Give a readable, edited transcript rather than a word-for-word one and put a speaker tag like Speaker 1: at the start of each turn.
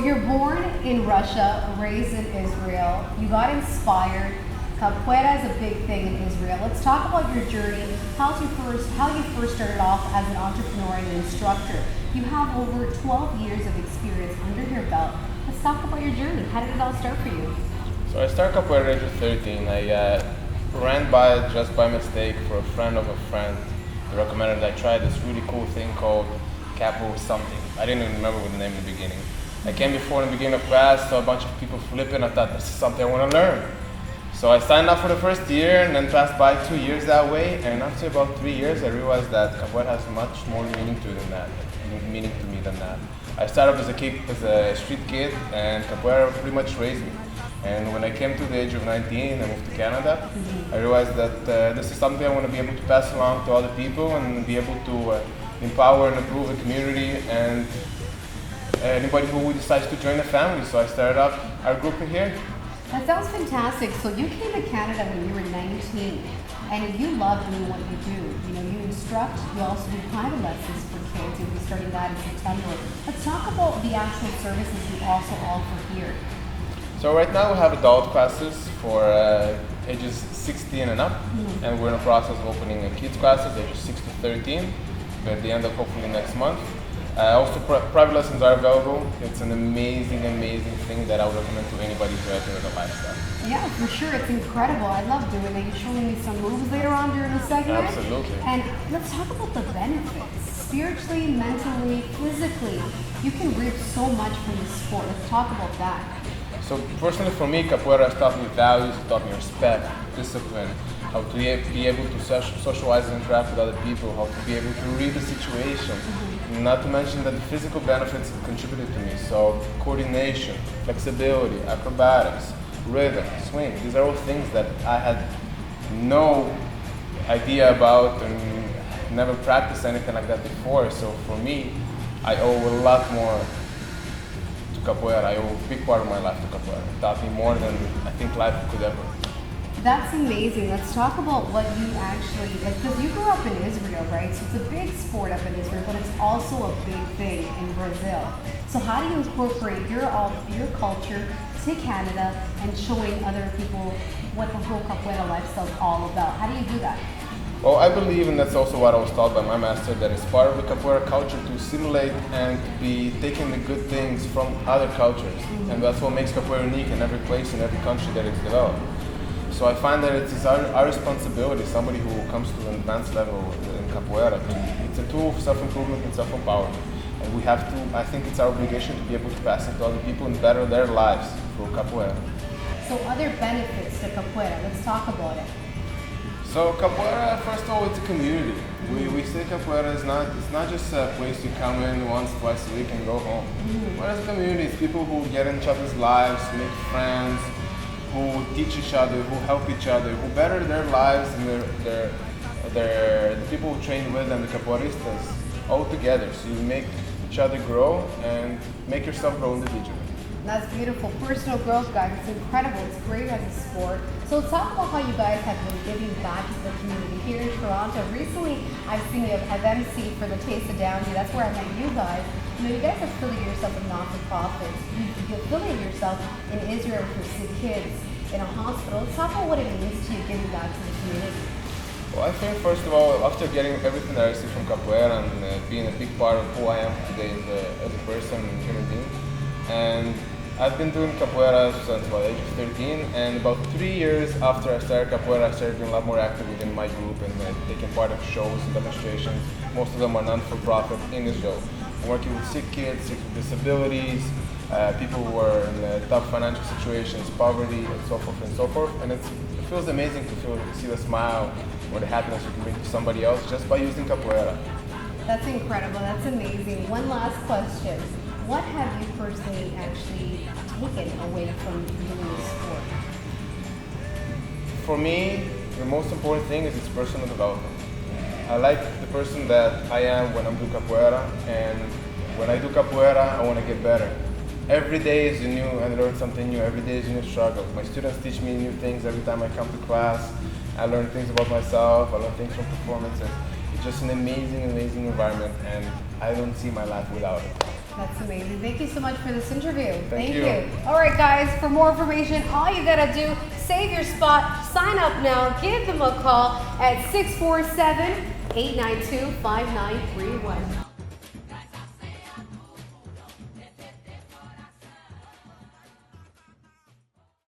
Speaker 1: you're born in Russia, raised in Israel. You got inspired. Capoeira is a big thing in Israel. Let's talk about your journey. How you first started off as an entrepreneur and an instructor. You have over 12 years of experience under your belt. Let's talk about your journey. How did it all start for you?
Speaker 2: So I started Capoeira at age of 13. I ran by it just by mistake for a friend of a friend. He recommended I try this really cool thing called Capoeira something. I didn't even remember what the name in the beginning. I came before in the beginning of class, saw a bunch of people flipping. I thought, this is something I want to learn. So I signed up for the first year and then passed by 2 years that way. And after about 3 years, I realized that Capoeira has much more meaning to me than that. I started as a street kid, and Capoeira pretty much raised me. And when I came to the age of 19, I moved to Canada. I realized that this is something I want to be able to pass along to other people and be able to empower and improve the community and anybody who decides to join the family. So I started up our group in here.
Speaker 1: That sounds fantastic. So you came to Canada when you were 19, and you love doing what you do. You know, you instruct, you also do private lessons for kids. You'll be starting that in September. Let's talk about the actual services you also offer here.
Speaker 2: So right now we have adult classes for ages 16 and up, and we're in the process of opening kids classes ages 6 to 13 at the end of hopefully next month. Also, private lessons are available. It's an amazing thing that I would recommend to anybody who has a lifestyle.
Speaker 1: Yeah, for sure. It's incredible. I love doing it. You're showing me some moves later on during the segment.
Speaker 2: Absolutely.
Speaker 1: And let's talk about the benefits. Spiritually, mentally, physically. You can reap so much from the sport. Let's talk about that.
Speaker 2: So personally for me, Capoeira has taught me values, it taught me respect, discipline, how to be able to socialize and interact with other people, how to be able to read the situation. Not to mention that the physical benefits have contributed to me. So coordination, flexibility, acrobatics, rhythm, swing. These are all things that I had no idea about and never practiced anything like that before. So for me, I owe a lot more to Capoeira. I owe a big part of my life to Capoeira. It taught me more than I think life could ever.
Speaker 1: That's amazing. Let's talk about what you actually, because you grew up in Israel, right? So it's a big sport up in Israel, but it's also a big thing in Brazil. So how do you incorporate your culture to Canada and showing other people what the whole Capoeira lifestyle is all about? How do you do that?
Speaker 2: Well, I believe, and that's also what I was taught by my master, that it's part of the Capoeira culture to assimilate and to be taking the good things from other cultures. And that's what makes Capoeira unique in every place, in every country that it's developed. So I find that it's our responsibility, somebody who comes to an advanced level in Capoeira, it's a tool of self-improvement and self-empowerment. And we have to, I think it's our obligation to be able to pass it to other people and better their lives through Capoeira.
Speaker 1: So other benefits to Capoeira, let's talk about it.
Speaker 2: So Capoeira, first of all, it's a community. We say Capoeira is not just a place you come in once, twice a week and go home. But as a community, it's people who get in each other's lives, make friends, who teach each other, who help each other, who better their lives and the people who train with them, the capoeiristas, all together. So you make each other grow and make yourself grow individually.
Speaker 1: That's beautiful. Personal growth, guys. It's incredible. It's great as a sport. So let's talk about how you guys have been giving back to the community here in Toronto. Recently, I've seen you have MC for the Taste of Downey. That's where I met you guys. You know, you guys affiliate yourself with not-for-profits. You affiliate yourself in Israel for kids in a hospital. Let's talk about what it means to you giving back to the community.
Speaker 2: Well, I think first of all, after getting everything that I see from Capoeira and being a big part of who I am today as a person and human being, and I've been doing Capoeira since the age of 13, and about 3 years after I started Capoeira, I started being a lot more active within my group and taking part of shows and demonstrations. Most of them are non-for-profit in Israel. I'm working with sick kids, sick with disabilities, people who are in tough financial situations, poverty, and so forth, and it feels amazing to see the smile or the happiness you can bring to somebody else just by using Capoeira.
Speaker 1: That's incredible. That's amazing. One last question. What have you personally actually taken away from doing this sport?
Speaker 2: For me, the most important thing is its personal development. I like the person that I am when I'm doing Capoeira, and when I do Capoeira, I want to get better. Every day is new, and I learn something new. Every day is a new struggle. My students teach me new things every time I come to class. I learn things about myself. I learn things from performances. It's just an amazing environment, and I don't see my life without it.
Speaker 1: That's amazing. Thank you so much for this interview.
Speaker 2: Thank you.
Speaker 1: All right, guys, for more information, all you gotta do, save your spot, sign up now, give them a call at 647-892-5931.